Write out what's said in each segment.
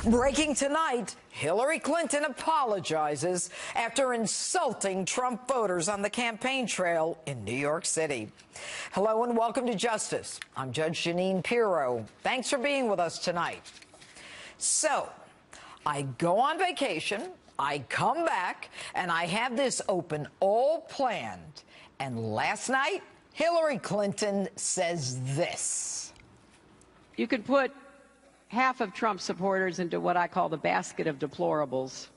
Breaking tonight, Hillary Clinton apologizes after insulting Trump voters on the campaign trail in New York City. Hello and welcome to Justice. I'm Judge Jeanine Pirro. Thanks for being with us tonight. So, I go on vacation, I come back, and I have this open all planned. And last night, Hillary Clinton says this. You could put half of Trump supporters into what I call the basket of deplorables.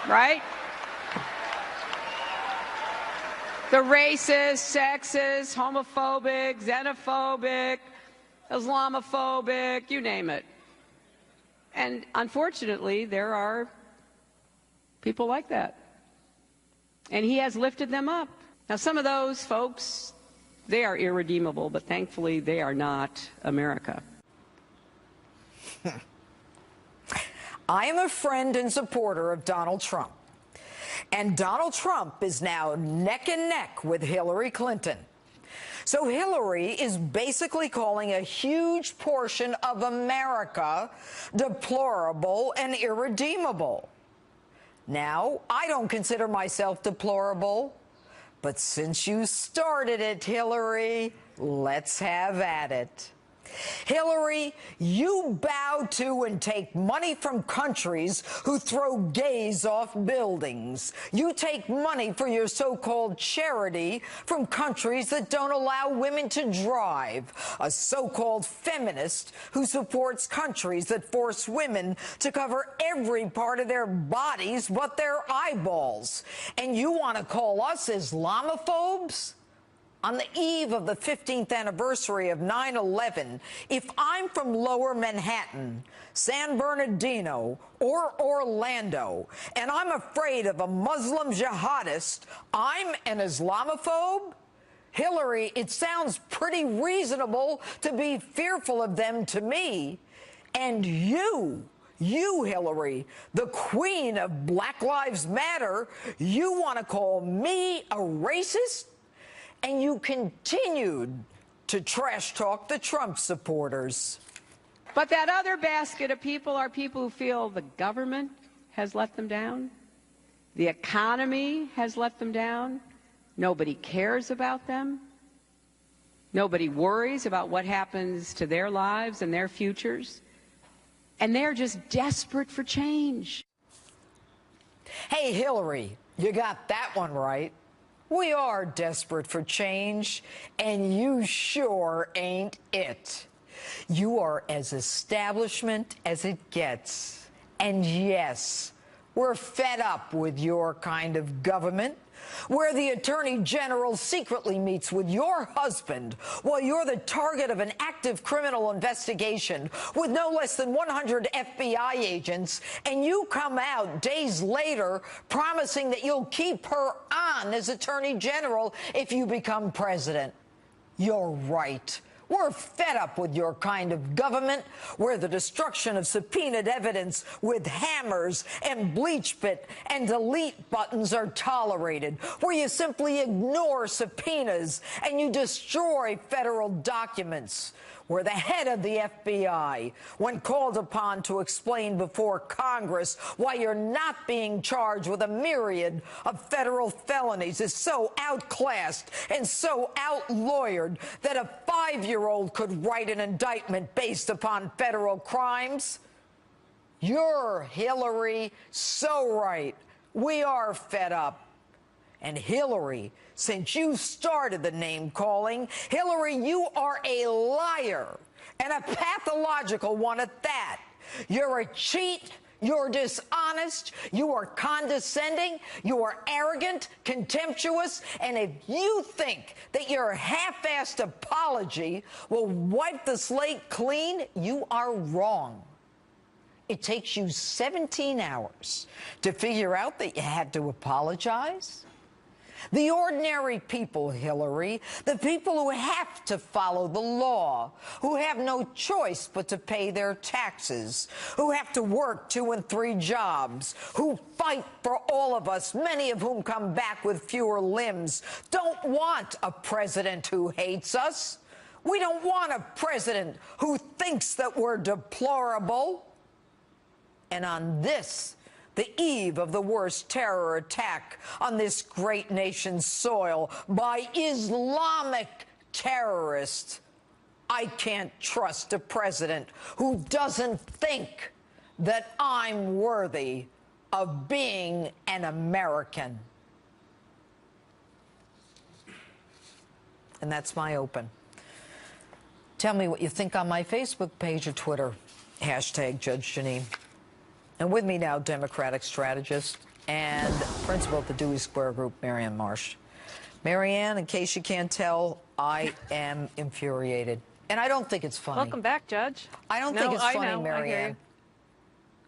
Right? The racist, sexist, homophobic, xenophobic, Islamophobic, you name it. And unfortunately, there are people like that. And he has lifted them up. Now, some of those folks, they are irredeemable, but thankfully they are not America. I am a friend and supporter of Donald Trump. And Donald Trump is now neck and neck with Hillary Clinton. So Hillary is basically calling a huge portion of America deplorable and irredeemable. Now, I don't consider myself deplorable. But since you started it, Hillary, let's have at it. Hillary, you bow to and take money from countries who throw gays off buildings. You take money for your so-called charity from countries that don't allow women to drive. A so-called feminist who supports countries that force women to cover every part of their bodies but their eyeballs. And you want to call us Islamophobes? On the eve of the 15th anniversary of 9/11, if I'm from Lower Manhattan, San Bernardino, or Orlando, and I'm afraid of a Muslim jihadist, I'm an Islamophobe? Hillary, it sounds pretty reasonable to be fearful of them to me. And you, Hillary, the queen of Black Lives Matter, you want to call me a racist? And you continued to trash talk the Trump supporters. But that other basket of people are people who feel the government has let them down, the economy has let them down, nobody cares about them, nobody worries about what happens to their lives and their futures, and they're just desperate for change. Hey, Hillary, you got that one right. We are desperate for change, and you sure ain't it. You are as establishment as it gets. And yes, we're fed up with your kind of government, where the Attorney General secretly meets with your husband while you're the target of an active criminal investigation with no less than 100 FBI agents, and you come out days later promising that you'll keep her on as Attorney General if you become president. You're right. We're fed up with your kind of government where the destruction of subpoenaed evidence with hammers and bleach bit and delete buttons are tolerated, where you simply ignore subpoenas and you destroy federal documents, where the head of the FBI, when called upon to explain before Congress why you're not being charged with a myriad of federal felonies, is so outclassed and so outlawyered that a 5-year-old could write an indictment based upon federal crimes. You're, Hillary, so right. We are fed up. And Hillary, since you started the name-calling, Hillary, you are a liar, and a pathological one at that. You're a cheat. You're dishonest. You are condescending. You are arrogant, contemptuous. And if you think that your half-assed apology will wipe the slate clean, you are wrong. It takes you 17 hours to figure out that you had to apologize. The ordinary people, Hillary, the people who have to follow the law, who have no choice but to pay their taxes, who have to work 2 and 3 jobs, who fight for all of us, many of whom come back with fewer limbs, don't want a president who hates us. We don't want a president who thinks that we're deplorable. And on this, the eve of the worst terror attack on this great nation's soil by Islamic terrorists, I can't trust a president who doesn't think that I'm worthy of being an American. And that's my open. Tell me what you think on my Facebook page or Twitter. Hashtag Judge Jeanine. And with me now, Democratic strategist and principal at the Dewey Square Group, Marianne Marsh. Marianne, in case you can't tell, I am infuriated. And I don't think it's funny. Welcome back, Judge. I don't think it's funny, Marianne.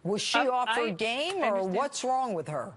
Was she off her game, or what's wrong with her?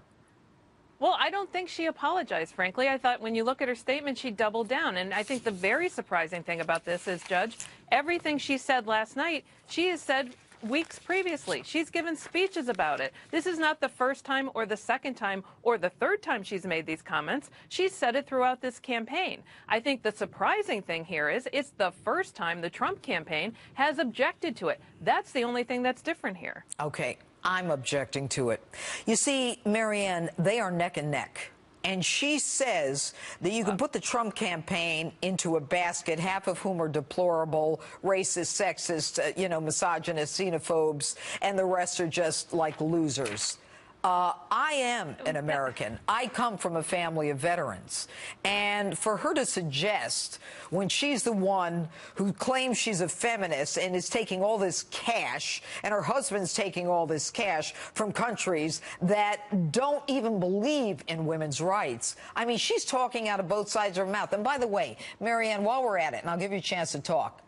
Well, I don't think she apologized, frankly. I thought when you look at her statement, she doubled down. And I think the very surprising thing about this is, Judge, everything she said last night, she has said weeks previously. She's given speeches about it. This is not the first time or the second time or the third time she's made these comments. She's said it throughout this campaign. I think the surprising thing here is it's the first time the Trump campaign has objected to it. That's the only thing that's different here. Okay, I'm objecting to it. You see, Marianne, they are neck and neck. And she says that you can put the Trump campaign into a basket, half of whom are deplorable, racist, sexist, misogynist, xenophobes, and the rest are just like losers. I am an American. I come from a family of veterans. And for her to suggest, when she's the one who claims she's a feminist and is taking all this cash, and her husband's taking all this cash from countries that don't even believe in women's rights, I mean, she's talking out of both sides of her mouth. And by the way, Marianne, while we're at it, and I'll give you a chance to talk,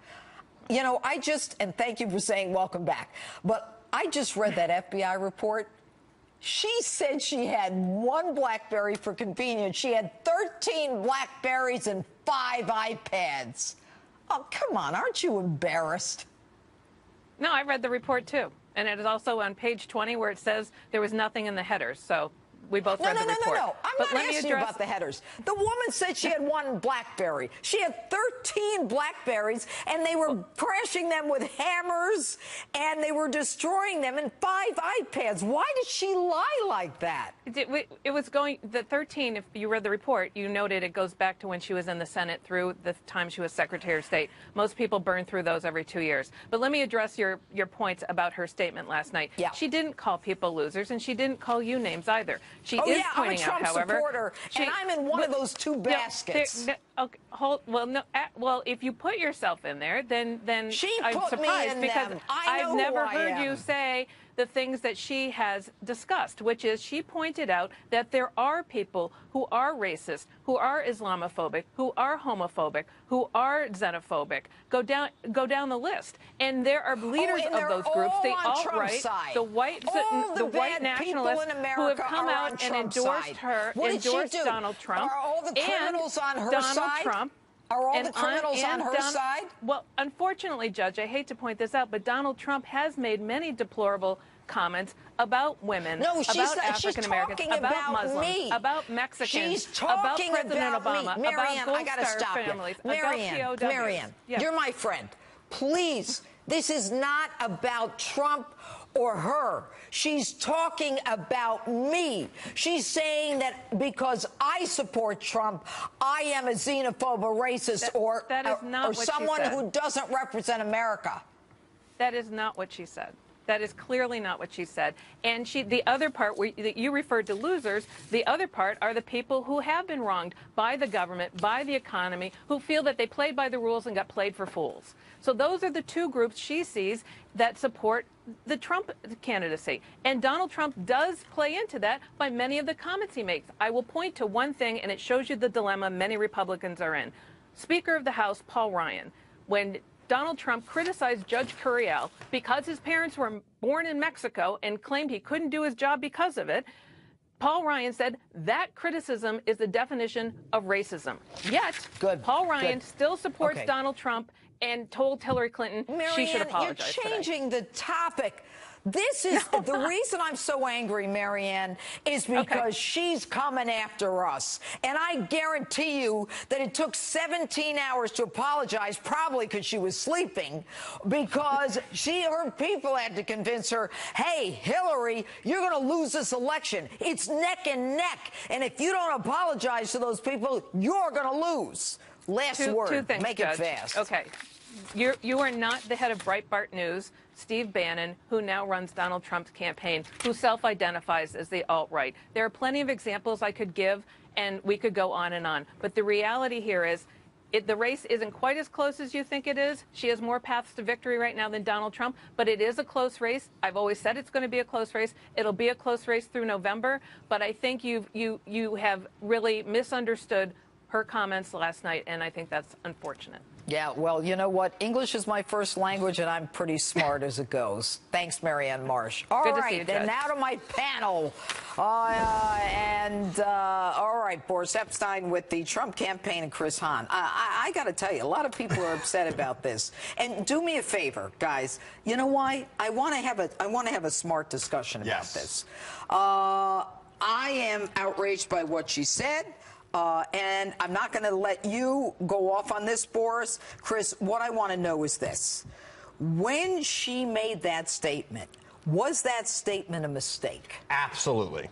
and thank you for saying welcome back, but I just read that FBI report. She said she had one BlackBerry for convenience. She had 13 BlackBerries and 5 iPads. Oh, come on. Aren't you embarrassed? No, I read the report, too. And it is also on page 20 where it says there was nothing in the headers. So we both read the report. No. I'm not asking you about the headers. The woman said she had one BlackBerry. She had 13 BlackBerries, and they were crashing them with hammers, and they were destroying them, and 5 iPads. Why did she lie like that? It was going, the 13, if you read the report, you noted it goes back to when she was in the Senate through the time she was Secretary of State. Most people burn through those every 2 years. But let me address your points about her statement last night. Yeah. She didn't call people losers, and she didn't call you names either. She I'm a pointing Trump out, however, supporter, and I'm in one of those two baskets. Well, if you put yourself in there, then I'm put surprised me in because them. I've never heard you say the things that she has discussed, which is she pointed out that there are people who are racist, who are Islamophobic, who are homophobic, who are xenophobic. Go down the list, and there are leaders of those groups, the alt-right, the white nationalists who have come out and endorsed her, endorsed Donald Trump. Are all the criminals on her side? Donald Trump. Are all the criminals on her side? Well, unfortunately, Judge, I hate to point this out, but Donald Trump has made many deplorable comments about women, about African Americans, about Muslims, about Mexicans, about President Obama, Marianne, about I gotta stop families, you. about POWs. Marianne, you're my friend. Please, this is not about Trump or her. She's talking about me. She's saying that because I support Trump, I am a xenophobe, a racist, or someone who doesn't represent America. That is not what she said. That is clearly not what she said. And the other part that you referred to losers, the other part are the people who have been wronged by the government, by the economy, who feel that they played by the rules and got played for fools. So those are the two groups she sees that support the Trump candidacy. And Donald Trump does play into that by many of the comments he makes. I will point to one thing, and it shows you the dilemma many Republicans are in. Speaker of the House, Paul Ryan, when Donald Trump criticized Judge Curiel because his parents were born in Mexico and claimed he couldn't do his job because of it, Paul Ryan said that criticism is the definition of racism. Yet, Paul Ryan still supports Donald Trump and told Hillary Clinton she should apologize. You're changing the topic. This is the reason I'm so angry, Marianne, is because she's coming after us. And I guarantee you that it took 17 hours to apologize, probably because she was sleeping, because her people had to convince her, hey, Hillary, you're going to lose this election. It's neck and neck. And if you don't apologize to those people, you're going to lose. Last word. Two things, Make Judge. it fast. Okay. You are not the head of Breitbart News, Steve Bannon, who now runs Donald Trump's campaign, who self-identifies as the alt-right. There are plenty of examples I could give, and we could go on and on. But the reality here is the race isn't quite as close as you think it is. She has more paths to victory right now than Donald Trump, but it is a close race. I've always said it's going to be a close race. It'll be a close race through November, but I think you have really misunderstood her comments last night, and I think that's unfortunate. Yeah, well, you know what? English is my first language, and I'm pretty smart as it goes. Thanks, Marianne Marsh. All right, and now to my panel. All right, Boris Epstein with the Trump campaign and Chris Hahn. I got to tell you, a lot of people are upset about this. And do me a favor, guys. You know why? I want to have a smart discussion about this. I am outraged by what she said. And I'm not going to let you go off on this, Boris. Chris, what I want to know is this. When she made that statement, was that statement a mistake? Absolutely.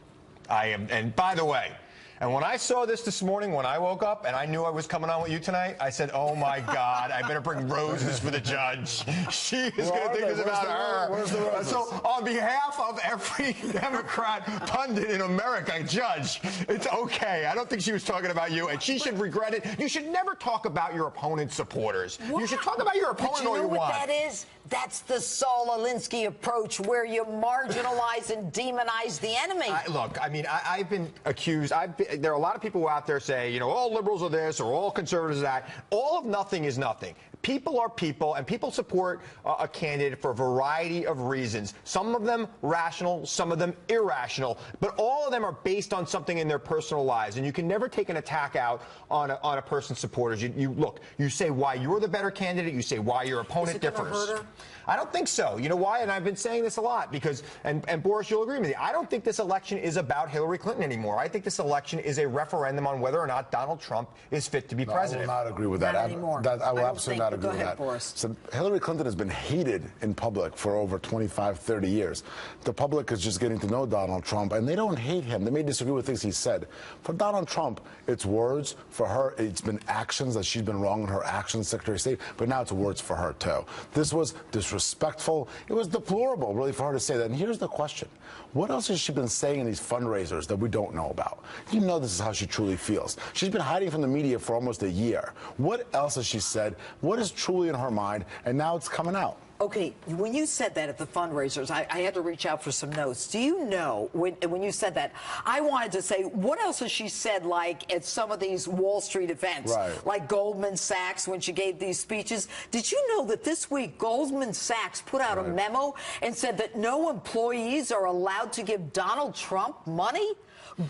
I am. And by the way, and when I saw this morning, when I woke up and I knew I was coming on with you tonight, I said, oh, my God, I better bring roses for the judge. She is going to think this about her. Where's the roses? So on behalf of every Democrat pundit in America, Judge, it's okay. I don't think she was talking about you, and she should regret it. You should never talk about your opponent's supporters. What? You should talk about your opponent all you want. You know what that is? That's the Saul Alinsky approach, where you marginalize and demonize the enemy. Look, I mean, I've been accused. There are a lot of people who out there say, you know, all liberals are this or all conservatives are that. All of nothing is nothing. People are people, and people support a candidate for a variety of reasons. Some of them rational, some of them irrational, but all of them are based on something in their personal lives. And you can never take an attack out on a person's supporters. You say why you're the better candidate. You say why your opponent differs. Hurt her? I don't think so. You know why? And I've been saying this a lot because, and Boris, you'll agree with me, I don't think this election is about Hillary Clinton anymore. I think this election is a referendum on whether or not Donald Trump is fit to be president. I will not agree with that. Not anymore. I will absolutely not agree with that. Boris. So Hillary Clinton has been hated in public for over 25, 30 years. The public is just getting to know Donald Trump, and they don't hate him. They may disagree with things he said. For Donald Trump, it's words. For her, it's been actions, that she's been wrong in her actions, Secretary of State, but now it's words for her, too. This was disrespectful. It was deplorable, really, for her to say that. And here's the question. What else has she been saying in these fundraisers that we don't know about? You know this is how she truly feels. She's been hiding from the media for almost a year. What else has she said? What is truly in her mind? And now it's coming out. Okay, when you said that at the fundraisers, I had to reach out for some notes. Do you know, when you said that, I wanted to say, what else has she said, like, at some of these Wall Street events? Right. Like Goldman Sachs, when she gave these speeches. Did you know that this week Goldman Sachs put out a memo and said that no employees are allowed to give Donald Trump money?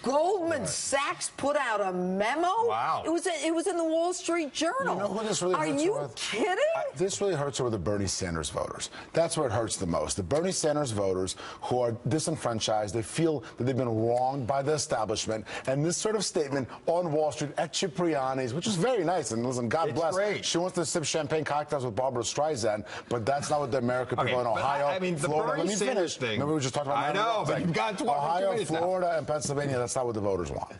Goldman Sachs put out a memo? Wow. It was in the Wall Street Journal. You know who this really Are hurts you her with? kidding? This really hurts her with the Bernie Sanders voters. That's where it hurts the most. The Bernie Sanders voters who are disenfranchised, they feel that they've been wronged by the establishment. And this sort of statement on Wall Street at Cipriani's, which is very nice, and listen, God bless. Great. She wants to sip champagne cocktails with Barbara Streisand, but that's not what the American people in Ohio, I mean, the Florida, Bernie let me Sanders finish. thing. Remember we just talked about I know, but you've got 2 Ohio, minutes now. Florida, and Pennsylvania, that's not what the voters want.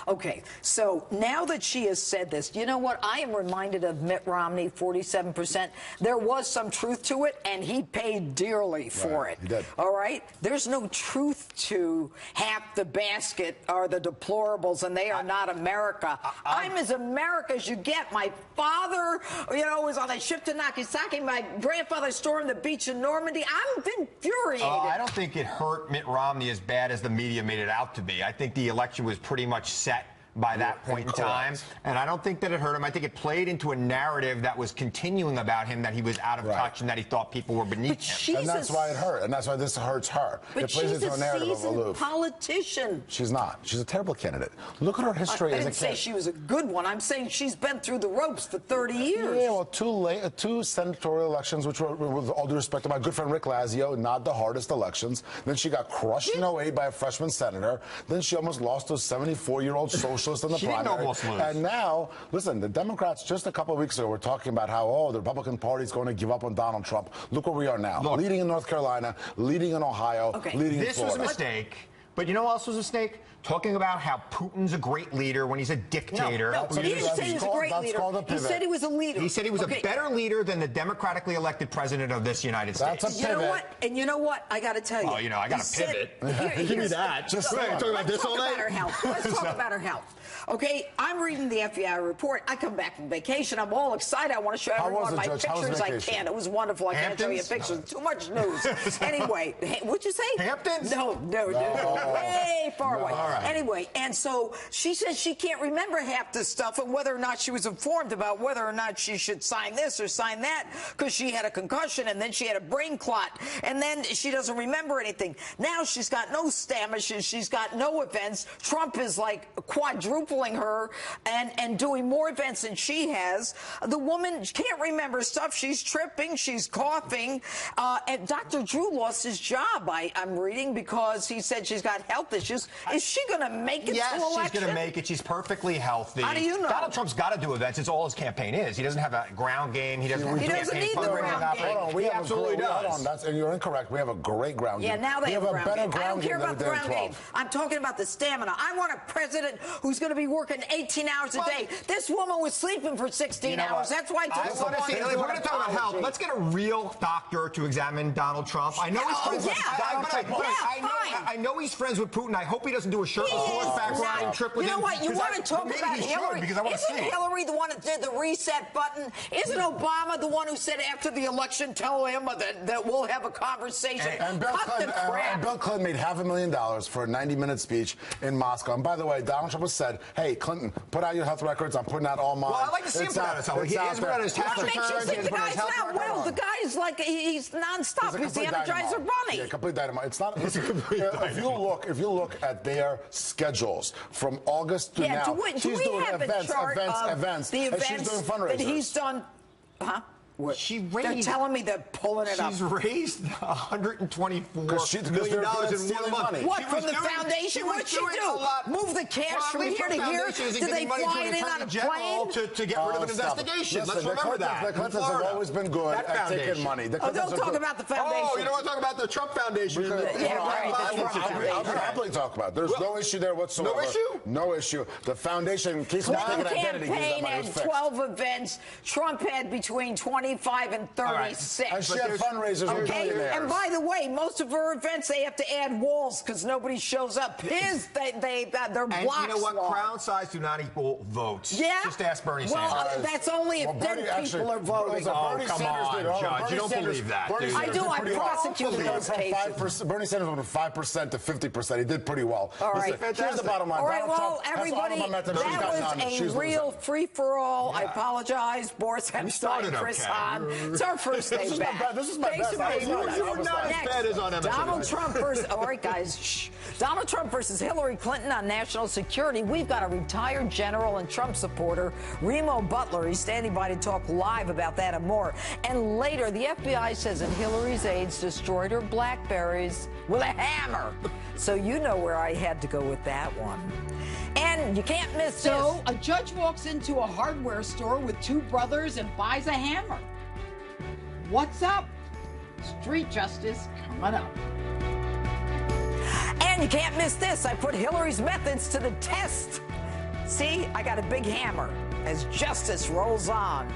Okay, so now that she has said this, you know what? I am reminded of Mitt Romney, 47%. There was some truth to it, and he paid dearly for it. He did. All right? There's no truth to half the basket are the deplorables, and they are not America. I'm as America as you get. My father, was on a ship to Nagasaki. My grandfather stormed the beach in Normandy. I'm infuriated. I don't think it hurt Mitt Romney as bad as the media made it out to be. I think the election was pretty much set by that point in time. And I don't think that it hurt him. I think it played into a narrative that was continuing about him, that he was out of touch and that he thought people were beneath him. And that's why it hurt. And that's why this hurts her. But it plays she's into a narrative of seasoned aloof. politician. She's not. She's a terrible candidate. Look at her history I as a didn't say kid. she was a good one. I'm saying she's been through the ropes for 30 years. Yeah, well, two senatorial elections, which were, with all due respect to my good friend Rick Lazio, not the hardest elections. Then she got crushed in 08 by a freshman senator. Then she almost lost to a 74-year-old socialist in the She didn't primary. almost lose. And now, listen, the Democrats just a couple of weeks ago were talking about how, the Republican Party is going to give up on Donald Trump. Look where we are now. Look, leading in North Carolina, leading in Ohio, leading in This was Florida. a mistake. But you know what else was a mistake? Talking about how Putin's a great leader when he's a dictator. No, he didn't say he was a great leader. He said he was a leader. He said he was a better leader than the democratically elected president of this United States. That's a You pivot. know what? And you know what? I got to tell you. Oh, you know, I got to pivot. Give me that. Just talking about this all night. Let's talk about her health. Okay, I'm reading the FBI report. I come back from vacation. I'm all excited. I want to show everyone my pictures I can. It was wonderful. I can't show you pictures. Too much news. Anyway, what'd you say? Hamptons? No. Way far away. All right. Anyway, and so she says she can't remember half this stuff and whether or not she was informed about whether or not she should sign this or sign that because she had a concussion and then she had a brain clot and then she doesn't remember anything. Now she's got no stamina. She's got no events. Trump is like quadrupling her and doing more events than she has. The woman can't remember stuff. She's tripping. She's coughing. And Dr. Drew lost his job, I'm reading, because he said she's got health issues. Is she going to make it to election? Yes, she's going to make it. She's perfectly healthy. How do you know? Donald Trump's got to do events. It's all his campaign is. He doesn't have a ground game. He doesn't He doesn't need the ground game. Hold on, He absolutely does. And you're incorrect. We have a great ground game. Yeah, now they have a ground game. I don't care about the ground game. 12. I'm talking about the stamina. I want a president who's going to be working 18 hours a day. This woman was sleeping for 16 hours. That's why I took so long. We're going to talk about health. Let's get a real doctor to examine Donald Trump. I know he's friends with I know he's friends with Putin. I hope he doesn't do a shirtless horseback riding trip with him. You know what? You want to talk about Hillary? Because I want to see Isn't Hillary the one that did the reset button? Isn't Obama the one who said after the election, tell him that we'll have a conversation? And Bill Clinton made $500,000 for a 90-minute speech in Moscow. And by the way, Donald Trump has said, hey, Clinton, put out your health records. I'm putting out all mine. Well, I'd like to see him put out his health. He has put out his tax returns. What makes you think the guy's not well? The guy's like, he's nonstop. He's the Energizer Bunny. Yeah, complete dynamite. It's not. If you look at their schedules from August to now, she's doing events. The events she's doing fundraisers. that he's done. Huh? They're telling me they're pulling it up. She's raised $124 million in 1 month. What, from the foundation? What'd she do? Move the cash from here to here? Did they fly it in on a plane? To get rid of an investigation. Let's remember that. The Clintons have always been good at taking money. Don't talk about the foundation. Oh, you don't want to talk about the Trump Foundation. Yeah, right. I'll happily talk about it. There's no issue there whatsoever. No issue? No issue. The foundation keeps mistaking identity. Campaign had 12 events. Trump had between 25 and 36. And she had fundraisers with billionaires. And by the way, most of her events, they have to add walls because nobody shows up. His, they're blocks. And you know what? Crowd size do not equal votes. Yeah. Just ask Bernie Sanders. Well, that's only if dead people are voting. Oh, come on, Judge. You don't believe that. I do. I prosecuted those cases. Bernie Sanders went from 5% to 50%. He did pretty well. All right. Here's the bottom line. All right, well, everybody, that was a real free-for-all. I apologize. Boris Epstein, Chris Hahn. It's our first day back. This is my best. You were not as bad as on MSNBC. Donald Trump versus, all right, guys, shh. Donald Trump versus Hillary Clinton on national security. We've got a retired general and Trump supporter, Remo Butler. He's standing by to talk live about that and more. And later, the FBI says that Hillary's aides destroyed her BlackBerries with a hammer. So you know where I had to go with that one. And you can't miss this. So a judge walks into a hardware store with two brothers and buys a hammer. What's up? Street justice coming up. And you can't miss this. I put Hillary's methods to the test. See, I got a big hammer as justice rolls on.